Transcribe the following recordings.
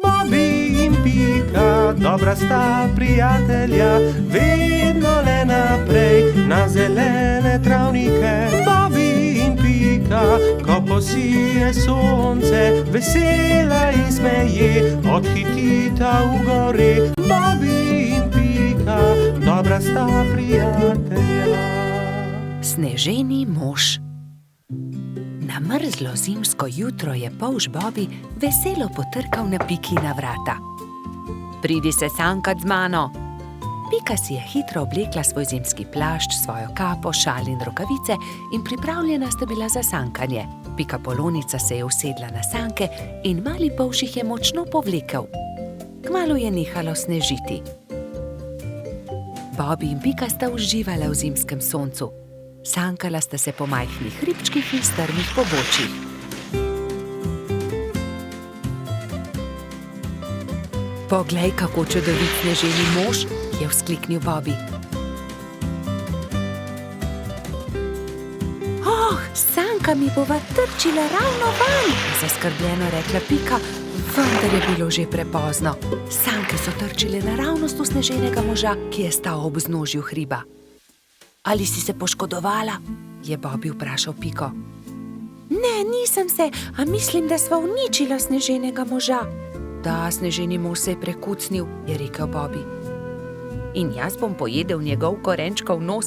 Bobby in Pika, dobra sta prijatelja, vedno le naprej na zelene travnike. Bobby in Pika, ko posije sonce, vesela in smeje, odhitita v gori. Bobby in Pika, dobra sta prijatelja. Sneženi mož. Na mrzlo zimsko jutro je polž Bobby veselo potrkal na Pikina vrata. Pridi se sankat z mano. Pika si je hitro oblekla svoj zimski plašč, svojo kapo, šal in rokavice in pripravljena sta bila za sankanje. Pika Polonica se je usedla na sanke in mali polž jih je močno povlekel. Kmalu je nehalo snežiti. Bobby in Pika sta uživala v zimskem soncu. Sankala sta se po majhnih hribčkih in strmih pobočjih. Poglej, kako čudovit sneženi mož, je vzkliknil Bobby. Oh, sanka mi bova trčila ravno van, je zaskrbljeno rekla Pika, vendar je bilo že prepozno. Sanke so trčile naravnost v sneženega moža, ki je stal ob vznožju hriba. Ali si se poškodovala? Je Bobby vprašal Piko. Ne, nisem se, a mislim, da sva uničila sneženega moža. Da, sneženi mož se je prekucnil, je rekel Bobby. In jaz bom pojedel njegov korenčkov nos.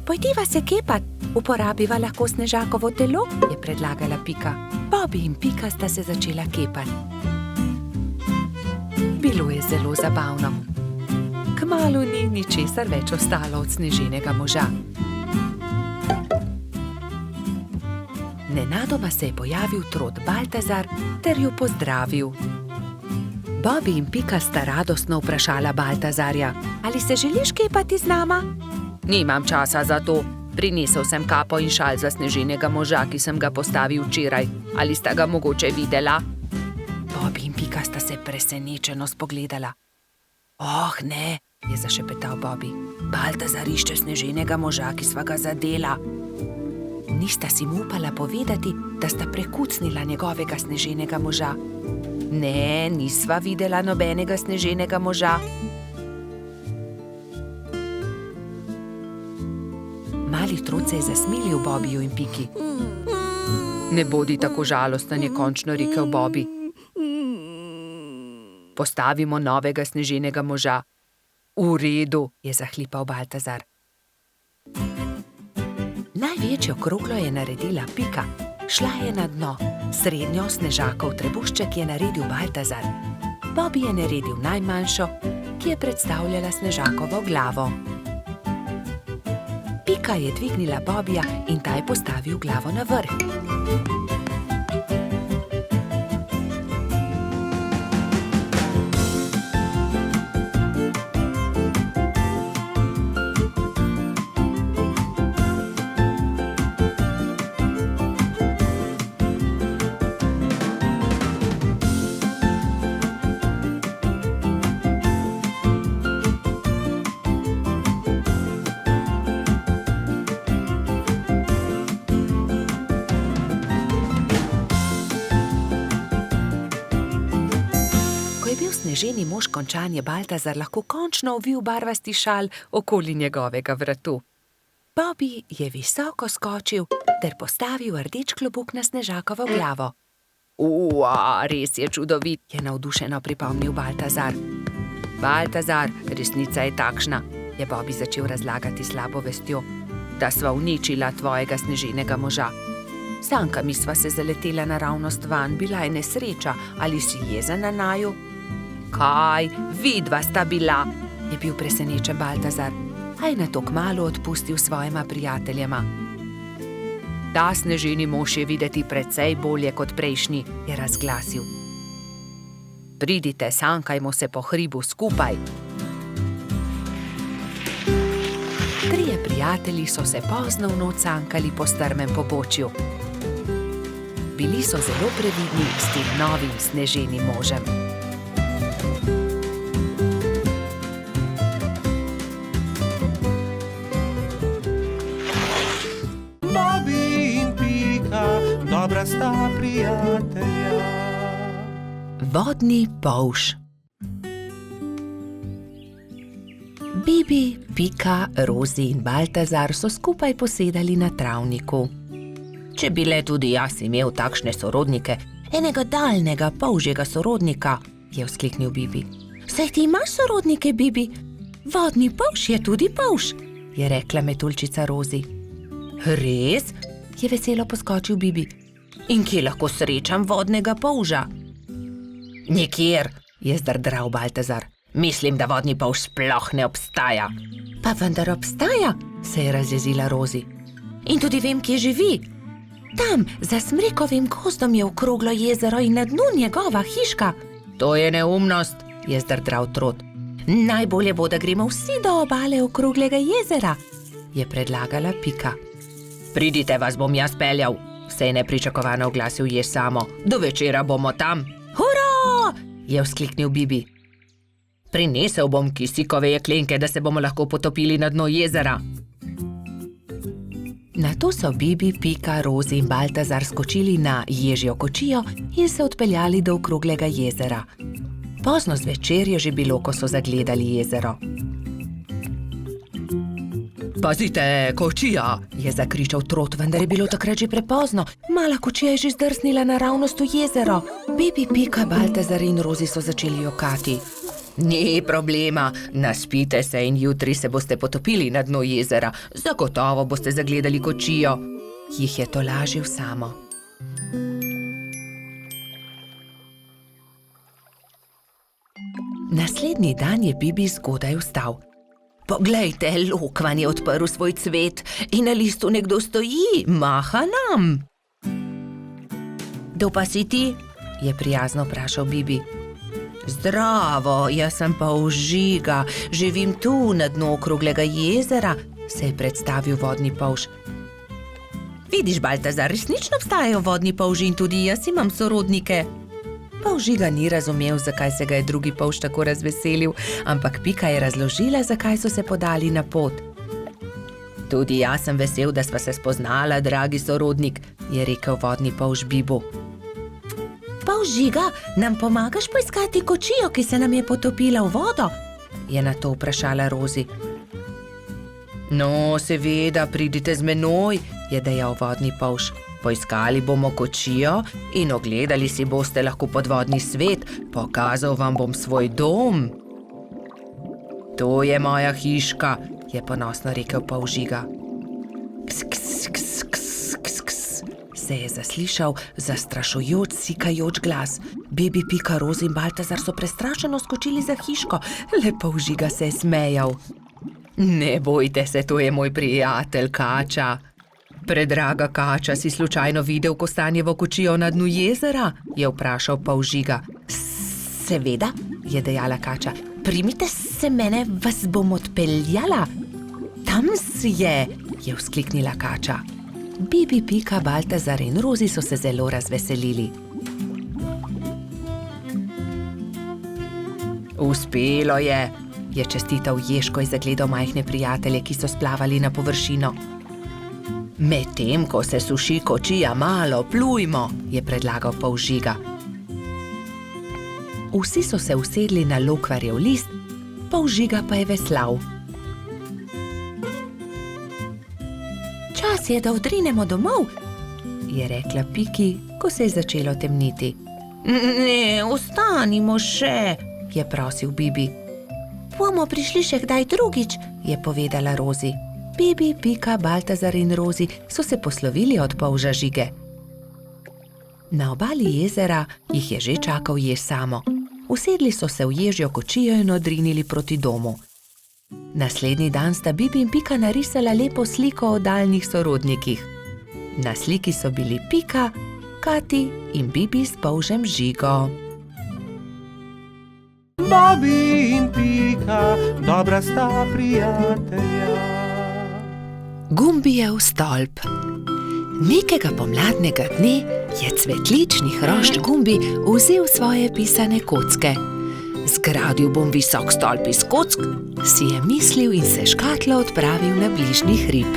Pojdiva se kepat, uporabiva lahko snežakovo telo, je predlagala Pika. Bobby in Pika sta se začela kepat. Bilo je zelo zabavno. Kmalu ni ničesar več ostalo od sneženega moža. Nenadoma se je pojavil trod Baltazar ter jo pozdravil. Bobby in Pika sta radostno vprašala Baltazarja, ali se želiš kepati z nama? Nimam časa za to. Prinesel sem kapo in šal za sneženega moža, ki sem ga postavil včeraj. Ali sta ga mogoče videla? Bobby in Pika sta se presenečeno spogledala. Oh, ne, je zašepetal Bobby. Baltazar išče sneženega moža, ki sva ga zadela. Nista si mu upala povedati, da sta prekucnila njegovega sneženega moža. Ne, nisva videla nobenega sneženega moža. Mali trod se je zasmilil Bobbyju in Piki. Ne bodi tako žalosten, je končno rekel Bobby. Postavimo novega sneženega moža. V redu, je zahlipal Baltazar. Največjo kroglo je naredila Pika. Šla je na dno. Srednjo snežakov trebušček je naredil Baltazar. Bobby je naredil najmanjšo, ki je predstavljala snežakovo glavo. Pika je dvignila Bobbyja in ta je postavil glavo na vrh. Sneženi mož končan je Baltazar lahko končno ovil barvasti šal okoli njegovega vratu. Bobby je visoko skočil ter postavil rdeč klobuk na snežakovo glavo. Res je čudovit, je navdušeno pripomnil Baltazar. Baltazar, resnica je takšna, je Bobby začel razlagati slabo vestjo, da sva uničila tvojega sneženega moža. Sankami sva se zaletela naravnost van, bila je nesreča, ali si jezen na naju? Kaj, vidva sta bila, je bil presenečen Baltazar, a je nato kmalu odpustil svojima prijateljema. Ta sneženi mož je videti precej bolje kot prejšnji, je razglasil. Pridite, sankajmo se po hribu skupaj. Trije prijatelji so se pozno v noč sankali po strmem pobočju. Bili so zelo previdni s tem novim sneženim možem. sta prijatelja. Vodni polž. Bibi, Pika, Rozi in Baltazar so skupaj posedali na travniku. Če bi le tudi jaz imel takšne sorodnike, enega daljnega polžjega sorodnika, je vzkliknil Bibi. Saj ti imaš sorodnike, Bibi? Vodni polž je tudi polž, je rekla metuljčica Rozi. Res? Je veselo poskočil Bibi. In kje lahko srečam vodnega polža? Nikjer, je zdrdral Baltazar. Mislim, da vodni polž sploh ne obstaja. Pa vendar obstaja, se je razjezila Rozi. In tudi vem, kje živi. Tam, za smrekovim gozdom je okroglo jezero in na dnu njegova hiška. To je neumnost, je zdrdral Trot. Najbolje bo, da gremo vsi do obale okroglega jezera, je predlagala Pika. Pridite, vas bom jaz peljal, se je nepričakovano oglasil Jež Samo. Do večera bomo tam. Hurra! Je vzkliknil Bibi. Prinesel bom kisikove jeklenke, da se bomo lahko potopili na dno jezera. Nato so Bibi, Pika, Rozi in Baltazar skočili na ježjo kočijo in se odpeljali do okroglega jezera. Pozno zvečer je že bilo, ko so zagledali jezero. Pazite, kočija, je zakričal Trot, vendar je bilo takrat že prepozno. Mala kočija je že zdrsnila naravnost v jezero. Bibi, Pika, Baltazar in Rozi so začeli jokati. Ni problema, naspite se in jutri se boste potopili na dno jezera. Zagotovo boste zagledali kočijo, jih je tolažil Samo. Naslednji dan je Bibi zgodaj vstal. Poglejte, lokvan je odprl svoj cvet in na listu nekdo stoji, maha nam. Kdo pa si ti? Je prijazno vprašal Bibi. Zdravo, jaz sem polž Žiga, živim tu na dnu okroglega jezera, se je predstavil vodni polž. Vidiš, Baltazar, resnično obstajajo vodni polži in tudi jaz imam sorodnike. Polž Žiga ni razumel, zakaj se ga je drugi polž tako razveselil, ampak Pika je razložila, zakaj so se podali na pot. Tudi jaz sem vesel, da sva se spoznala, dragi sorodnik, je rekel vodni polž Bibu. Polž Žiga, nam pomagaš poiskati kočijo, ki se nam je potopila v vodo? Je na to vprašala Rozi. No, seveda, pridite z menoj, je dejal vodni polž. Poiskali bomo kočijo in ogledali si boste lahko podvodni svet, pokazal vam bom svoj dom. To je moja hiška, je ponosno rekel polž Žiga. Ks, ks, ks, ks, ks, ks, se je zaslišal zastrašujoč, sikajoč glas. Bibi, Pika, Rozi in Baltazar so prestrašeno skočili za hiško, le polž Žiga se je smejal. Ne bojte se, to je moj prijatelj Kača. Predraga Kača, si slučajno videl kostanjevo kočijo na dnu jezera? Je vprašal polž Žiga. Seveda, je dejala Kača. Primite se mene, vas bom odpeljala. Tam je vzkliknila Kača. Bibi, Pika, Baltazar in Rozi so se zelo razveselili. Uspelo je čestital Jež, ko je zagledal majhne prijatelje, ki so splavali na površino. Medtem, ko se suši kočija, malo plujmo, je predlagal polž Žiga. Vsi so se usedli na lokvarjev list, polž Žiga pa je veslal. Čas je, da odrinemo domov, je rekla Piki, ko se je začelo temniti. Ne, ostanimo še, je prosil Bibi. Bomo prišli še kdaj drugič, je povedala Rozi. Bibi, Pika, Baltazar in Rozi so se poslovili od polža Žige. Na obali jezera jih je že čakal Jež Samo. Usedli so se v ježjo kočijo in odrinili proti domu. Naslednji dan sta Bibi in Pika narisala lepo sliko o daljnih sorodnikih. Na sliki so bili Pika, Kati in Bibi s polžem Žigo. Bobi in Pika, dobra sta prijatelja. Gumbijev stolp. Nekega pomladnega dne je cvetlični hrošč Gumbi vzel svoje pisane kocke. Zgradil bom visok stolp iz kock, si je mislil in se škatlo odpravil na bližnji hrib.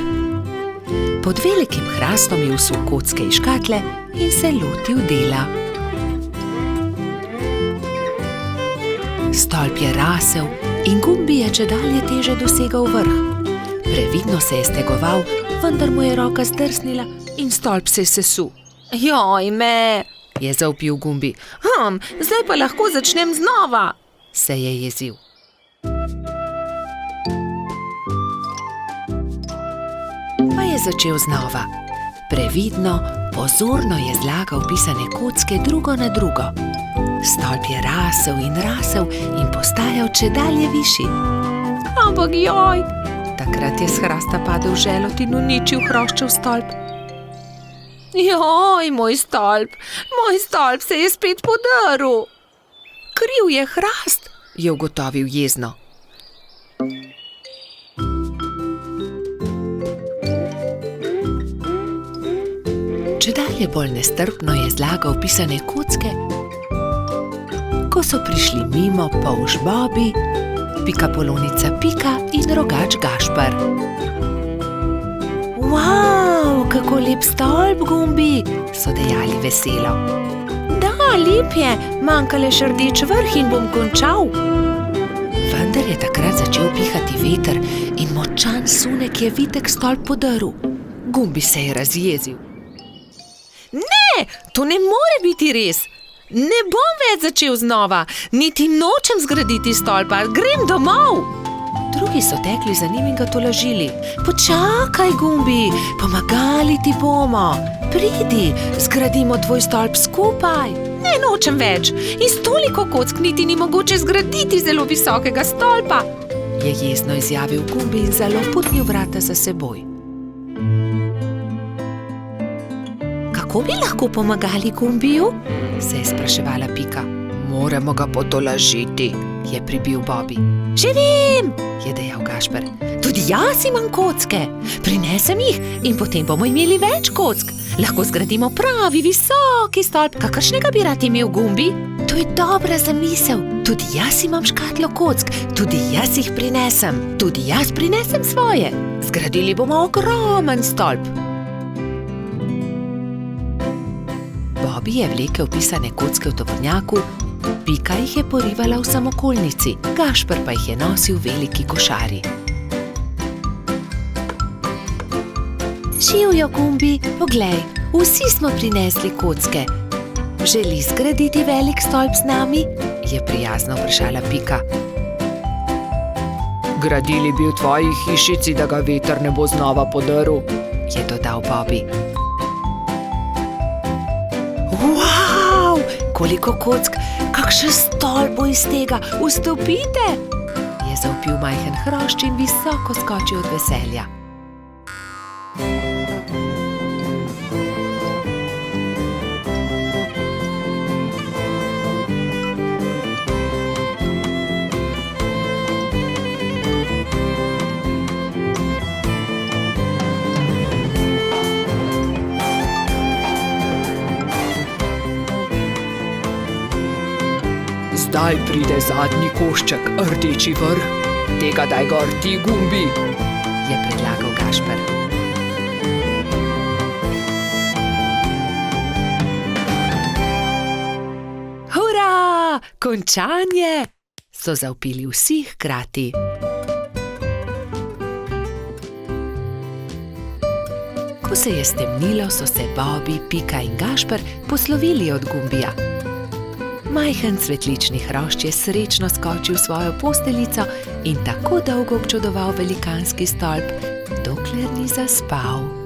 Pod velikim hrastom je vsul kocke iz škatle in se lotil dela. Stolp je rasel in Gumbi je čedalje teže dosegal vrh. Previdno se je stegoval, vendar mu je roka zdrsnila in stolp se je sesul. Joj me, je zavpil Gumbi. Zdaj pa lahko začnem znova, se je jezil. Pa je začel znova. Previdno, pozorno je zlagal pisane kocke drugo na drugo. Stolp je rasel in postajal čedalje višji. Ampak joj! Takrat je s hrasta padel želod in uničil hroščev stolp. Joj, moj stolp se je spet podrl. Kriv je hrast, je ugotovil jezno. Čedalje bolj nestrpno je zlagal pisane kocke, ko so prišli mimo polž Bobi, pikapolonica Pika in rogač Gašper. Wow, kako lep stolp, Gumbi, so dejali veselo. Da, lep je, manjka le še rdeč vrh in bom končal. Vendar je takrat začel pihati veter in močan sunek je vitek stolp podrl. Gumbi se je razjezil. Ne, to ne more biti res. Ne bom več začel znova, niti nočem zgraditi stolpa, grem domov. Drugi so tekli za njim in ga tolažili. Počakaj, Gumbi, pomagali ti bomo. Pridi, zgradimo tvoj stolp skupaj. Ne nočem več, iz toliko kock niti ni mogoče zgraditi zelo visokega stolpa, je jezno izjavil Gumbi in zaloputnil vrata za seboj. Kako bi lahko pomagali Gumbiju? Se je spraševala Pika. Moramo ga potolažiti, je pribil Bobi. Že vem, je dejal Gašper. Tudi jaz imam kocke. Prinesem jih in potem bomo imeli več kock. Lahko zgradimo pravi visoki stolp, kakršnega bi rad imel Gumbi. To je dobra zamisel. Tudi jaz imam škatlo kock, tudi jaz jih prinesem. Tudi jaz prinesem svoje. Zgradili bomo ogromen stolp. Bobi je vlekel pisane kocke v tovornjaku, Pika jih je porivala v samokolnici, Gašper pa jih je nosil v veliki košari. Živjo, Gumbi, poglej, vsi smo prinesli kocke. Želi zgraditi velik stolp z nami? Je prijazno vprašala Pika. Gradili bi v tvoji hišici, da ga veter ne bo znova podrl, je dodal Bobi. Wow, koliko kock, kakšen stolp bo iz tega, vstopite, je zavpil majhen hrošč in visoko skočil od veselja. Zdaj pride zadnji košček, rdeči vrh. Tega daj gor ti, Gumbi, je predlagal Gašper. Hura, končanje, so zavpili vsi hkrati. Ko se je stemnilo, so se Bobi, Pika in Gašper poslovili od Gumbija. Majhen cvetlični hrošč je srečno skočil v svojo posteljico in tako dolgo občudoval velikanski stolp, dokler ni zaspal.